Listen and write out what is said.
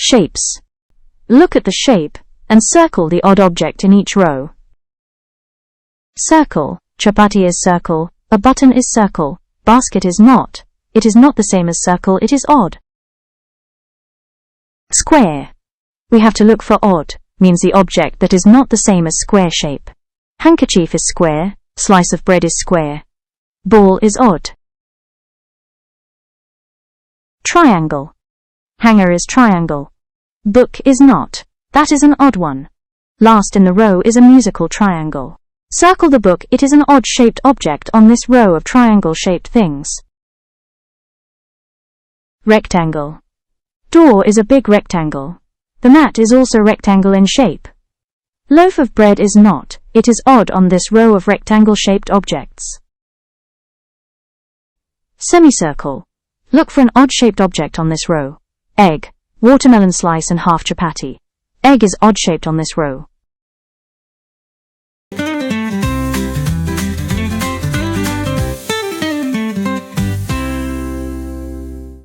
Shapes. Look at the shape and circle the odd object in each row. Circle. Chapati is circle. A button is circle. Basket is not. It is not the same as circle, it is odd. Square. We have to look for odd, means the object that is not the same as square shape. Handkerchief is square. Slice of bread is square. Ball is odd. Triangle. Hanger is triangle. Book is not. That is an odd one. Last in the row is a musical triangle. Circle the book, it is an odd-shaped object on this row of triangle-shaped things. Rectangle. Door is a big rectangle. The mat is also rectangle in shape. Loaf of bread is not. It is odd on this row of rectangle-shaped objects. Semicircle. Look for an odd-shaped object on this row. Egg. Watermelon slice and half chapati. Egg is odd-shaped on this row.